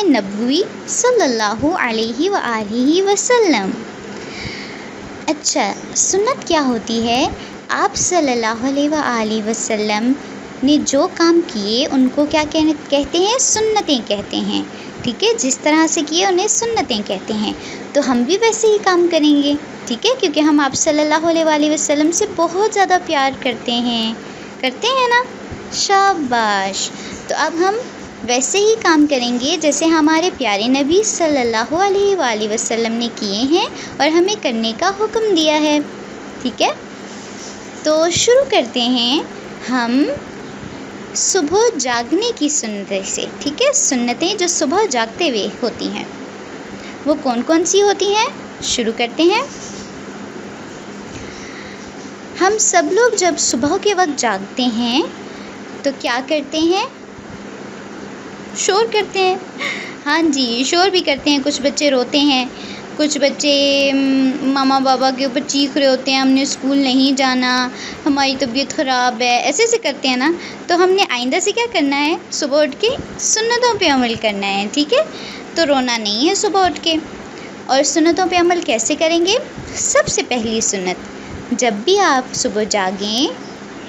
نبوی صلی اللہ علیہ وآلہ وسلم۔ اچھا، سنت کیا ہوتی ہے؟ آپ صلی اللہ علیہ وآلہ وسلم نے جو کام کیے ان کو کیا کہتے ہیں؟ سنتیں کہتے ہیں، ٹھیک ہے؟ جس طرح سے کیے انہیں سنتیں کہتے ہیں۔ تو ہم بھی ویسے ہی کام کریں گے، ٹھیک ہے؟ کیونکہ ہم آپ صلی اللہ علیہ وآلہ وسلم سے بہت زیادہ پیار کرتے ہیں نا؟ شاباش! تو اب ہم ویسے ہی کام کریں گے جیسے ہمارے پیارے نبی صلی اللہ علیہ وآلہ وسلم نے کیے ہیں اور ہمیں کرنے کا حکم دیا ہے، ٹھیک ہے؟ تو شروع کرتے ہیں ہم صبح جاگنے کی سنتیں سے، ٹھیک ہے؟ سنتیں جو صبح جاگتے ہوئے ہوتی ہیں وہ کون کون سی ہوتی ہیں؟ شروع کرتے ہیں۔ ہم سب لوگ جب صبح کے وقت جاگتے ہیں تو کیا کرتے ہیں؟ شور کرتے ہیں۔ ہاں جی، شور بھی کرتے ہیں۔ کچھ بچے روتے ہیں، کچھ بچے ماما بابا کے اوپر چیخ رہے ہوتے ہیں، ہم نے اسکول نہیں جانا، ہماری طبیعت خراب ہے، ایسے کرتے ہیں نا۔ تو ہم نے آئندہ سے کیا کرنا ہے؟ صبح اٹھ کے سنتوں پہ عمل کرنا ہے، ٹھیک ہے؟ تو رونا نہیں ہے صبح اٹھ کے۔ اور سنتوں پہ عمل کیسے کریں گے؟ سب سے پہلی سنت، جب بھی آپ صبح جاگیں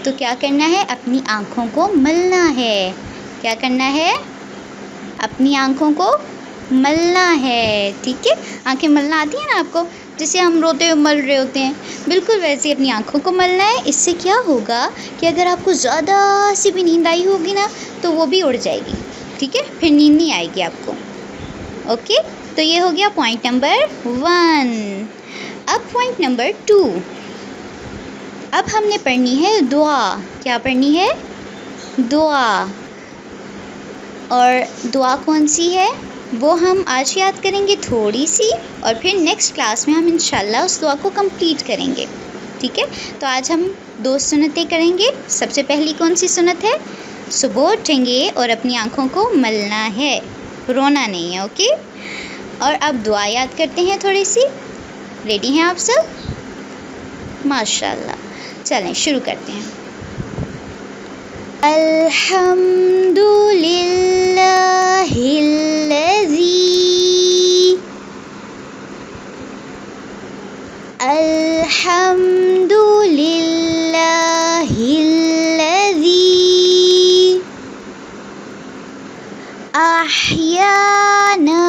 تو کیا کرنا ہے؟ اپنی آنکھوں کو ملنا ہے۔ کیا کرنا ہے؟ اپنی آنکھوں کو ملنا ہے، ٹھیک ہے؟ آنکھیں ملنا آتی ہیں نا آپ کو؟ جسے ہم روتے ہوئے مل رہے ہوتے ہیں، بالکل ویسے اپنی آنکھوں کو ملنا ہے۔ اس سے کیا ہوگا کہ اگر آپ کو زیادہ سی بھی نیند آئی ہوگی نا تو وہ بھی اڑ جائے گی، ٹھیک ہے؟ پھر نیند نہیں آئے گی آپ کو، اوکے؟ تو یہ ہو گیا پوائنٹ نمبر 1۔ اب پوائنٹ نمبر 2، اب ہم نے پڑھنی ہے دعا۔ کیا پڑھنی ہے؟ دعا۔ اور دعا کون سی ہے وہ ہم آج یاد کریں گے تھوڑی سی، اور پھر نیکسٹ کلاس میں ہم انشاءاللہ اس دعا کو کمپلیٹ کریں گے، ٹھیک ہے؟ تو آج ہم 2 سنتیں کریں گے۔ سب سے پہلی کون سی سنت ہے؟ صبح اٹھیں گے اور اپنی آنکھوں کو ملنا ہے، رونا نہیں ہے، اوکے؟ اور اب دعا یاد کرتے ہیں تھوڑی سی۔ ریڈی ہیں آپ سب؟ ماشاءاللہ، چلیں شروع کرتے ہیں۔ الحمد للہ الذی، الحمد للہ الذی احیانا،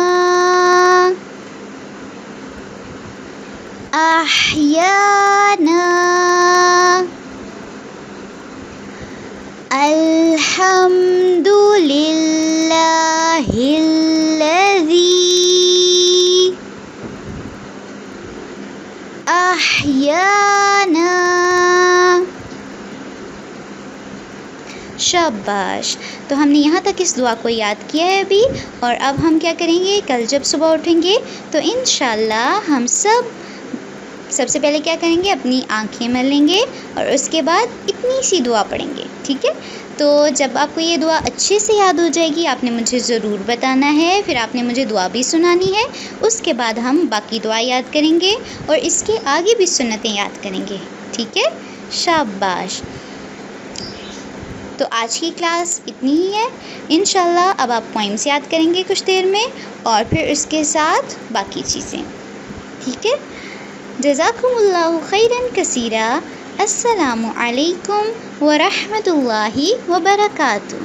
احیانا، الحمد للہ الذی احیانا۔ شاباش! تو ہم نے یہاں تک اس دعا کو یاد کیا ہے ابھی، اور اب ہم کیا کریں گے؟ کل جب صبح اٹھیں گے تو انشاءاللہ ہم سب سے پہلے کیا کریں گے؟ اپنی آنکھیں ملیں گے اور اس کے بعد اتنی سی دعا پڑھیں گے، ٹھیک ہے؟ تو جب آپ کو یہ دعا اچھے سے یاد ہو جائے گی آپ نے مجھے ضرور بتانا ہے، پھر آپ نے مجھے دعا بھی سنانی ہے۔ اس کے بعد ہم باقی دعا یاد کریں گے اور اس کے آگے بھی سنتیں یاد کریں گے، ٹھیک ہے؟ شاباش! تو آج کی کلاس اتنی ہی ہے۔ انشاءاللہ اب آپ پوائمس یاد کریں گے کچھ دیر میں، اور پھر اس کے ساتھ باقی چیزیں، ٹھیک ہے؟ جزاکم اللہ خیرا کثیرا۔ السلام علیکم ورحمۃ اللہ وبرکاتہ۔